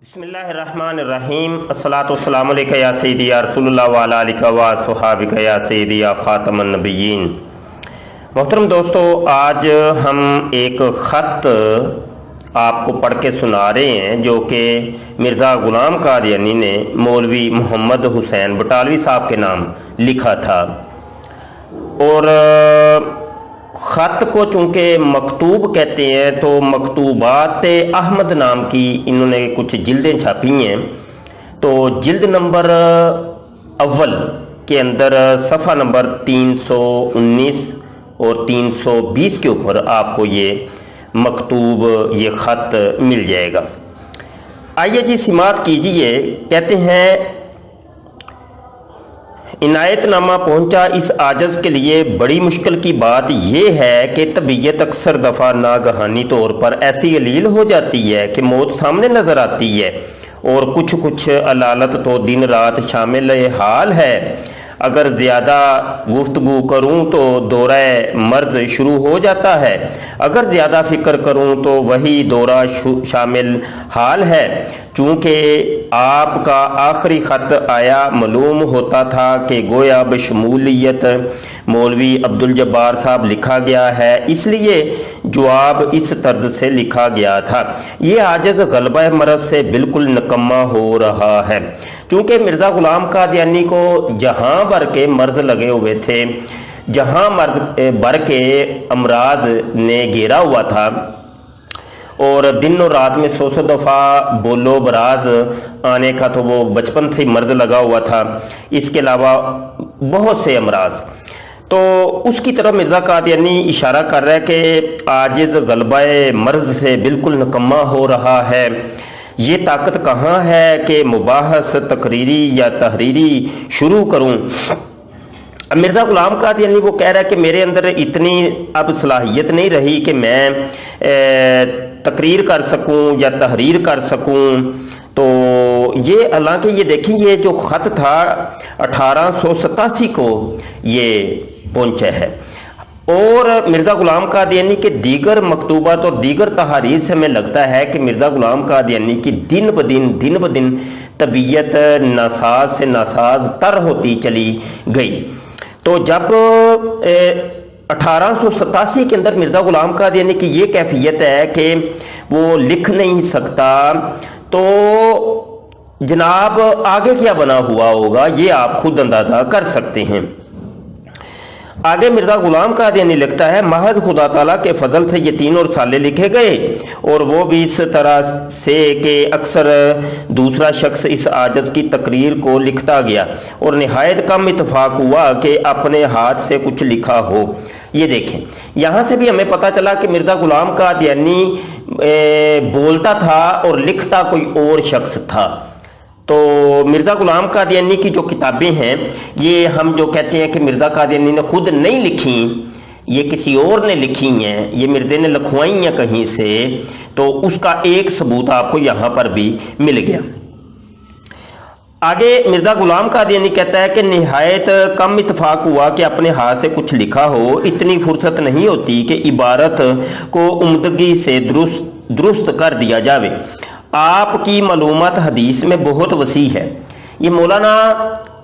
बिस्मिल्लाहिर्रहमानिर्रहीम अस्सलातु वस्सलामु अलैका या सय्यदी या रसूलुल्लाह व अला आलिका व अस्हाबिका या सय्यदी या खातमन नबिय्यीन। मोहतरम दोस्तों, आज हम एक ख़त आपको पढ़ के सुना रहे हैं जो कि मिर्ज़ा ग़ुलाम कादियानी ने मौलवी मोहम्मद हुसैन बटालवी साहब के नाम लिखा था। और ख़त को चूँकि मकतूब कहते हैं तो मकतूबात अहमद नाम की इन्होंने कुछ जिल्दें छापी हैं। तो जिल्द नंबर अव्वल के अंदर सफ़ा नंबर 319 और 320 के ऊपर आपको ये मकतूब ये ख़त मिल जाएगा। आइए जी सिमात कीजिए। कहते हैं, इनायतनामा पहुंचा इस आजज़ के लिए बड़ी मुश्किल की बात यह है कि तबीयत अक्सर दफ़ा नागहानी तौर पर ऐसी अलील हो जाती है कि मौत सामने नज़र आती है और कुछ कुछ अलालत तो दिन रात शामिल हाल है। अगर ज़्यादा गुफ्तगू करूं तो दौरा मर्ज शुरू हो जाता है, अगर ज़्यादा फ़िक्र करूं तो वही दौरा शामिल हाल है। चूँकि आपका आखिरी ख़त आया मालूम होता था कि गोया बशमूलियत मौलवी अब्दुल जब्बार साहब लिखा गया है, इसलिए जवाब इस तर्ज से लिखा गया था। ये आजिज़ गलबा मरज़ से बिल्कुल निकम्मा हो रहा है। चूँकि मिर्ज़ा ग़ुलाम कादियानी को जहाँ भर के मर्ज़ लगे हुए थे, जहाँ मर्ज़ भर के अमराज ने घेरा हुआ था और दिन और रात में 100 दफ़ा बोलो बराज आने का तो वो बचपन से मर्ज़ लगा हुआ था। इसके अलावा बहुत से अमराज, तो उसकी तरफ मिर्ज़ा कादियानी इशारा कर रहा है कि आजिज़ गलबा मर्ज़ से बिल्कुल निकम्मा हो रहा है। ये ताकत कहाँ है कि मुबाहस तकरीरी या तहरीरी शुरू करूँ। मिर्ज़ा ग़ुलाम कादियानी वो कह रहा है कि मेरे अंदर इतनी अब सलाहियत नहीं रही कि मैं तकरीर कर सकूं या तहरीर कर सकूं। तो ये हालांकि ये देखिए, ये जो ख़त था 1887 को ये पहुँचा है। और मिर्ज़ा ग़ुलाम कादियानी के दीगर मकतूबात और दीगर तहारीर से हमें लगता है कि मिर्ज़ा ग़ुलाम कादियानी की दिन ब दिन तबीयत नासाज से नासाज तर होती चली गई। तो जब 1887 के अंदर मिर्ज़ा ग़ुलाम कादियानी की ये कैफियत है कि वो लिख नहीं सकता, तो जनाब आगे क्या बना हुआ होगा ये आप खुद अंदाज़ा कर सकते हैं। आगे मिर्ज़ा ग़ुलाम कादियानी लिखता है, महज खुदा ताला के फजल से ये तीनों रसाले लिखे गए और वो भी इस तरह से कि अक्सर दूसरा शख्स इस आजज़ की तकरीर को लिखता गया और नहायत कम इत्तफाक हुआ कि अपने हाथ से कुछ लिखा हो। ये देखें, यहाँ से भी हमें पता चला कि मिर्ज़ा ग़ुलाम कादियानी बोलता था और लिखता कोई और शख्स था। तो मिर्ज़ा ग़ुलाम कादियानी की जो किताबें हैं, ये हम जो कहते हैं कि मिर्ज़ा कादियानी ने खुद नहीं लिखी, ये किसी और ने लिखी हैं, ये मिर्ज़े ने लिखवाई हैं कहीं से, तो उसका एक सबूत आपको यहाँ पर भी मिल गया। आगे मिर्ज़ा ग़ुलाम कादियानी कहता है कि निहायत कम इत्तफाक हुआ कि अपने हाथ से कुछ लिखा हो। इतनी फुर्सत नहीं होती कि इबारत को उम्दगी से दुरुस्त कर दिया जावे। आपकी मालूमात हदीस में बहुत वसी है। ये मौलाना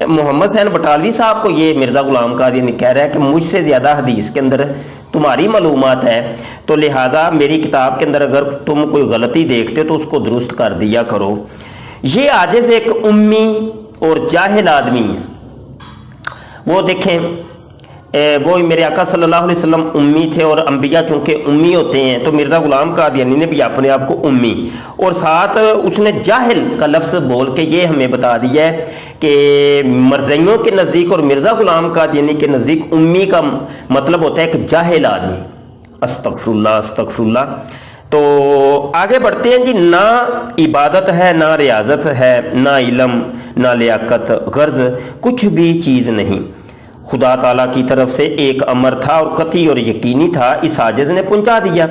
मोहम्मद हुसैन बटालवी साहब को ये मिर्ज़ा ग़ुलाम कादियानी कह रहा है कि मुझसे ज़्यादा हदीस के अंदर तुम्हारी मालूमात है, तो लिहाजा मेरी किताब के अंदर अगर तुम कोई गलती देखते हो तो उसको दुरुस्त कर दिया करो। ये आजिज़ एक उम्मी और जाहिल आदमी है। वो देखें, वो मेरे आका सल्लल्लाहु अलैहि वसल्लम उम्मी थे और अंबिया चूँकि उम्मी होते हैं, तो मिर्ज़ा ग़ुलाम कादियानी ने भी अपने आप को उम्मी और साथ उसने जाहिल का लफ्ज़ बोल के ये हमें बता दिया है कि मरज़इयों के नज़दीक और मिर्ज़ा ग़ुलाम कादियानी के नज़दीक उम्मी का मतलब होता है एक जाहिल आदमी। अस्तग़फिरुल्लाह अस्तग़फिरुल्लाह। तो आगे बढ़ते हैं जी। ना इबादत है, ना रियाजत है, ना इल्म, ना लियाकत, गर्ज कुछ भी चीज़ नहीं। खुदा ताला की तरफ से एक अमर था और कतई और यकीनी था, इस आजिज़ ने पहुंचा दिया।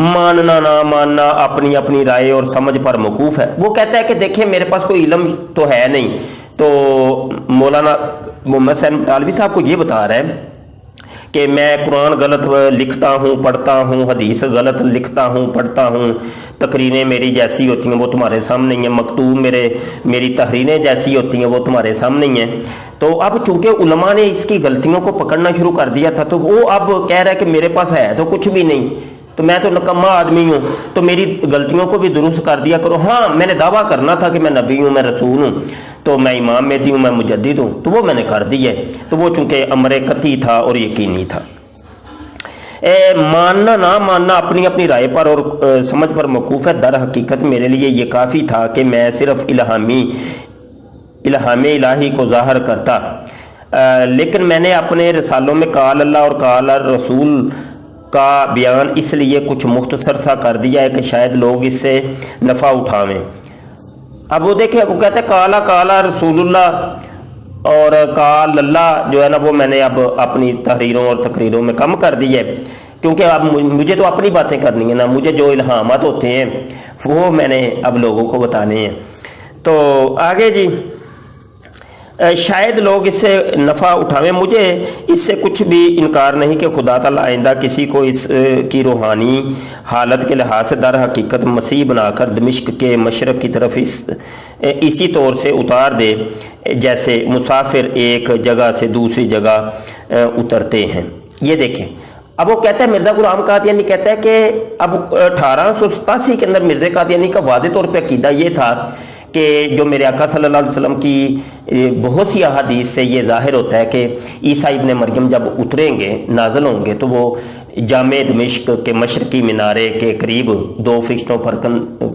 मानना ना मानना अपनी अपनी राय और समझ पर मौकूफ़ है। वो कहता है कि देखिए मेरे पास कोई इल्म तो है नहीं। तो मौलाना मोहम्मद हुसैन बटालवी साहब को ये बता रहा है کہ میں قرآن غلط لکھتا ہوں پڑھتا ہوں، حدیث غلط لکھتا ہوں پڑھتا ہوں، تقریریں میری جیسی ہوتی ہیں وہ تمہارے سامنے ہی ہیں، مکتوب میری تحریریں جیسی ہوتی ہیں وہ تمہارے سامنے ہی ہیں۔ تو اب چونکہ علماء نے اس کی غلطیوں کو پکڑنا شروع کر دیا تھا، تو وہ اب کہہ رہا ہے کہ میرے پاس ہے تو کچھ بھی نہیں، تو میں تو نکما آدمی ہوں، تو میری غلطیوں کو بھی درست کر دیا کرو۔ ہاں میں نے دعویٰ کرنا تھا کہ میں نبی ہوں، میں رسول ہوں، تو میں امام مہدی ہوں، میں مجدد ہوں، تو وہ میں نے کر دی ہے۔ تو وہ چونکہ امر قطعی تھا اور یقینی تھا۔ ماننا نہ ماننا اپنی اپنی رائے پر اور سمجھ پر موقوف ہے۔ در حقیقت میرے لیے یہ کافی تھا کہ میں صرف الہام الہی کو ظاہر کرتا، لیکن میں نے اپنے رسالوں میں قال اللہ اور قال رسول کا بیان اس لیے کچھ مختصر سا کر دیا ہے کہ شاید لوگ اس سے نفع اٹھاویں۔ اب وہ دیکھیں، وہ کہتے ہیں قال رسول اللہ اور قال اللہ جو ہے نا وہ میں نے اب اپنی تحریروں اور تقریروں میں کم کر دی ہے، کیونکہ اب مجھے تو اپنی باتیں کرنی ہیں نا، مجھے جو الہامات ہوتے ہیں وہ میں نے اب لوگوں کو بتانے ہیں۔ تو آگے جی، شاید لوگ اس سے نفع اٹھاویں، مجھے اس سے کچھ بھی انکار نہیں کہ خدا تعالیٰ آئندہ کسی کو اس کی روحانی حالت کے لحاظ سے در حقیقت مسیح بنا کر دمشق کے مشرق کی طرف اسی طور سے اتار دے جیسے مسافر ایک جگہ سے دوسری جگہ اترتے ہیں۔ یہ دیکھیں، اب وہ کہتا ہے، مرزا غلام قادیانی کہتا ہے کہ اب 1887 کے اندر مرزا قادیانی کا واضح طور پہ عقیدہ یہ تھا کہ جو میرے آقا صلی اللہ علیہ وسلم کی بہت سی احادیث سے یہ ظاہر ہوتا ہے کہ عیسیٰ ابن مریم جب اتریں گے، نازل ہوں گے، تو وہ جامع دمشق کے مشرقی مینارے کے قریب دو فرشتوں پر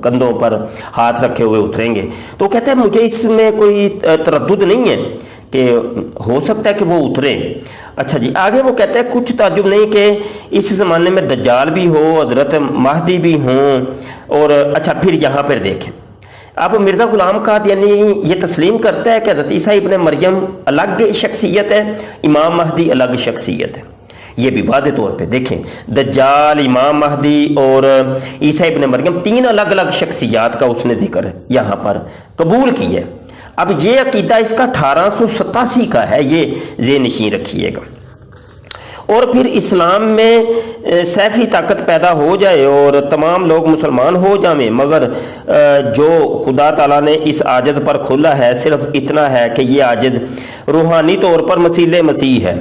کندھوں پر ہاتھ رکھے ہوئے اتریں گے۔ تو کہتا ہے مجھے اس میں کوئی تردد نہیں ہے کہ ہو سکتا ہے کہ وہ اتریں۔ اچھا جی، آگے وہ کہتا ہے کچھ تعجب نہیں کہ اس زمانے میں دجال بھی ہو، حضرت مہدی بھی ہوں، اور اچھا پھر یہاں پر دیکھیں، اب مرزا غلام قادیانی یہ تسلیم کرتا ہے کہ حضرت عیسیٰ ابن مریم الگ شخصیت ہے، امام مہدی الگ شخصیت ہے۔ یہ بھی واضح طور پہ دیکھیں، دجال، امام مہدی اور عیسیٰ ابن مریم تین الگ الگ شخصیات کا اس نے ذکر یہاں پر قبول کی ہے۔ اب یہ عقیدہ اس کا 1887 کا ہے، یہ ذہن نشین رکھیے گا۔ اور پھر اسلام میں سیفی طاقت پیدا ہو جائے اور تمام لوگ مسلمان ہو جائیں، مگر جو خدا تعالیٰ نے اس عاجز پر کھولا ہے صرف اتنا ہے کہ یہ عاجز روحانی طور پر مسیح مسیح ہے۔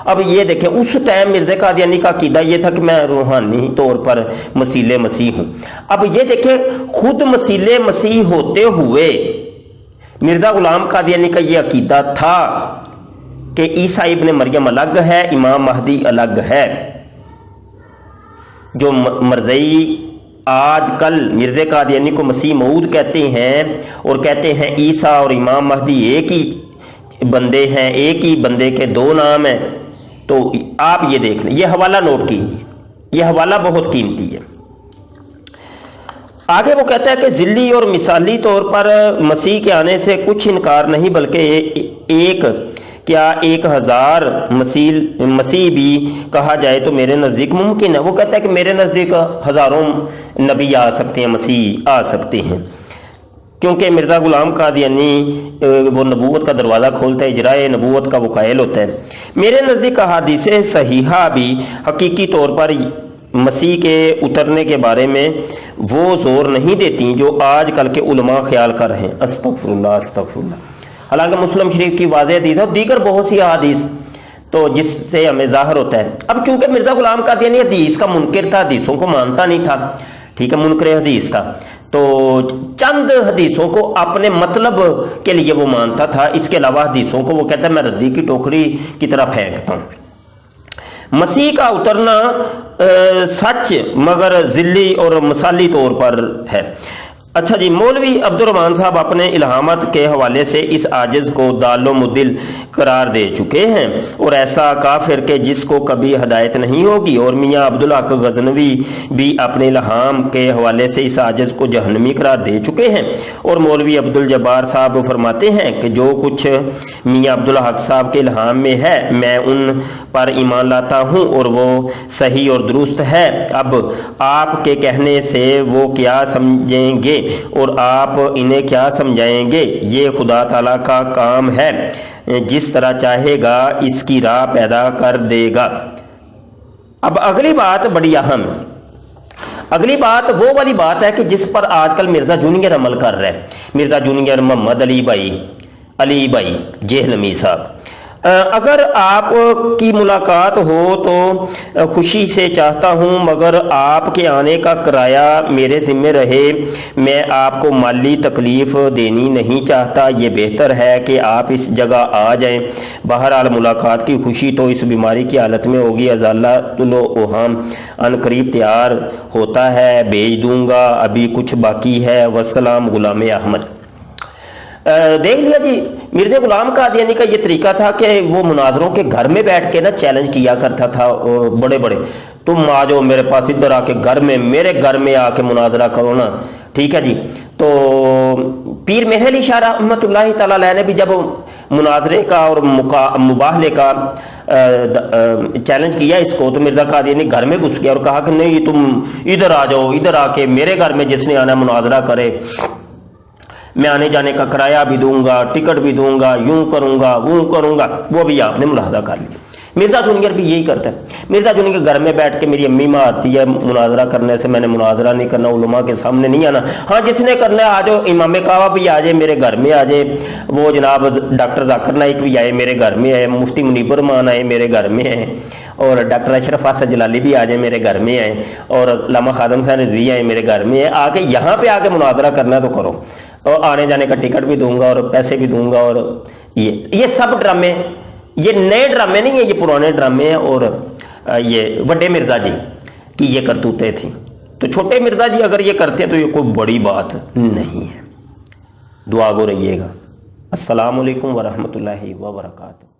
اب یہ دیکھیں، اس ٹائم مرزا قادیانی کا عقیدہ یہ تھا کہ میں روحانی طور پر مسیح مسیح ہوں۔ اب یہ دیکھیں، خود مسیح مسیح ہوتے ہوئے مرزا غلام قادیانی کا یہ عقیدہ تھا کہ عیسیٰ ابن مریم الگ ہے، امام مہدی الگ ہے۔ جو مرزائی آج کل مرزا قادیانی کو مسیح موعود کہتے ہیں اور کہتے ہیں عیسیٰ اور امام مہدی ایک ہی بندے ہیں، ایک ہی بندے کے دو نام ہیں، تو آپ یہ دیکھ لیں، یہ حوالہ نوٹ کیجیے، یہ حوالہ بہت قیمتی ہے۔ آگے وہ کہتا ہے کہ ذلی اور مثالی طور پر مسیح کے آنے سے کچھ انکار نہیں، بلکہ کیا 1000 مسیح بھی کہا جائے تو میرے نزدیک ممکن ہے۔ وہ کہتا ہے کہ میرے نزدیک ہزاروں نبی آ سکتے ہیں، مسیح آ سکتے ہیں، کیونکہ مرزا غلام قادیانی وہ نبوت کا دروازہ کھولتا ہے، اجرائے نبوت کا وہ قائل ہوتا ہے۔ میرے نزدیک احادیث صحیحہ بھی حقیقی طور پر مسیح کے اترنے کے بارے میں وہ زور نہیں دیتی جو آج کل کے علماء خیال کر رہے ہیں۔ استغفر اللہ استغفر اللہ۔ حالانکہ مسلم شریف کی واضح حدیث ہے اور دیگر بہت سی احادیث تو جس سے ہمیں ظاہر ہوتا ہے۔ اب چونکہ مرزا غلام قادیانی حدیث کا منکر تھا، حدیثوں کو مانتا نہیں تھا، ٹھیک ہے، منکر حدیث تھا، تو چند حدیثوں کو اپنے مطلب کے لیے وہ مانتا تھا، اس کے علاوہ حدیثوں کو وہ کہتا ہے میں ردی کی ٹوکری کی طرح پھینکتا ہوں۔ مسیح کا اترنا سچ مگر ذلی اور مثالی طور پر ہے۔ اچھا جی، مولوی عبد الرحمان صاحب اپنے الہامات کے حوالے سے اس عاجز کو دال و مدل قرار دے چکے ہیں اور ایسا کافر کہ جس کو کبھی ہدایت نہیں ہوگی، اور میاں عبدالحق غزنوی بھی اپنے الہام کے حوالے سے اس عاجز کو جہنمی قرار دے چکے ہیں۔ اور مولوی عبدالجبار صاحب فرماتے ہیں کہ جو کچھ میاں عبدالحق صاحب کے الہام میں ہے میں ان پر ایمان لاتا ہوں اور وہ صحیح اور درست ہے۔ اب آپ کے کہنے سے وہ کیا سمجھیں گے اور آپ انہیں کیا سمجھائیں گے؟ یہ خدا تعالیٰ کا کام ہے، جس طرح چاہے گا اس کی راہ پیدا کر دے گا۔ अब अगली बात बड़ी अहम है। अगली बात वो वाली बात है कि जिस पर आजकल मिर्जा जूनियर अमल कर रहा है। मिर्जा जूनियर मोहम्मद अली भाई जेहलमी साहब, अगर आप की मुलाकात हो तो खुशी से चाहता हूं, मगर आपके आने का किराया मेरे ज़िम्मे रहे। मैं आपको माली तकलीफ़ देनी नहीं चाहता। ये बेहतर है कि आप इस जगह आ जाएं। बहरहाल मुलाकात की खुशी तो इस बीमारी की हालत में होगी। अज़ालतुल-ओहाम अनकरीब तैयार होता है, भेज दूंगा, अभी कुछ बाकी है। वस्सलाम गुलाम अहमद। देख लिया जी, मिर्ज़ा गुलाम कादियानी का ये तरीका था कि वो मुनाजरों के घर में बैठ के ना चैलेंज किया करता था। बड़े बड़े तुम आ जाओ मेरे पास, इधर आके घर में, मेरे घर में आके मुनाजरा करो ना, ठीक है जी। तो पीर मेहर अली शाह रहमतुल्लाह तआला अलैह ने भी जब मुनाजरे का और मुबाहले का चैलेंज किया इसको, तो मिर्ज़ा कादियानी घर में घुस गया और कहा कि नहीं, तुम इधर आ जाओ, इधर आके मेरे घर में जिसने आना मुनाजरा करे, मैं आने जाने का किराया भी दूंगा, टिकट भी दूंगा, यूं करूंगा वो करूंगा। वो भी आपने मुलाहजा कर लिया। मिर्ज़ा जूनियर भी यही करता है। मिर्ज़ा जूनियर घर में बैठ के मेरी अम्मी माँ आती है मुनाजरा करने से, मैंने मुनाजरा नहीं करना, उलमा के सामने नहीं आना। हाँ, जिसने करना है आ जाओ, इमाम कावा भी आ जाए मेरे घर में आ जाए, वो जनाब डॉक्टर जाकिर नाइक भी आए मेरे घर में आए, मुफ्ती मुनीबर मान आए मेरे घर में आए, और डॉक्टर अशरफ हसन जलाली भी आ जाए मेरे घर में आए, और लामा खादम साहब रिजवी आए मेरे घर में आए। आके यहाँ पे आके मुनाजरा करना तो करो, और आने जाने का टिकट भी दूंगा और पैसे भी दूंगा। और ये सब ड्रामे, ये नए ड्रामे नहीं है, ये पुराने ड्रामे हैं। और ये बड़े मिर्जा जी की ये करतूतें थी, तो छोटे मिर्जा जी अगर ये करते हैं तो ये कोई बड़ी बात नहीं है। दुआ गो रहिएगा। अस्सलाम वालेकुम वरहमतुल्लाहि व बरकातुहू।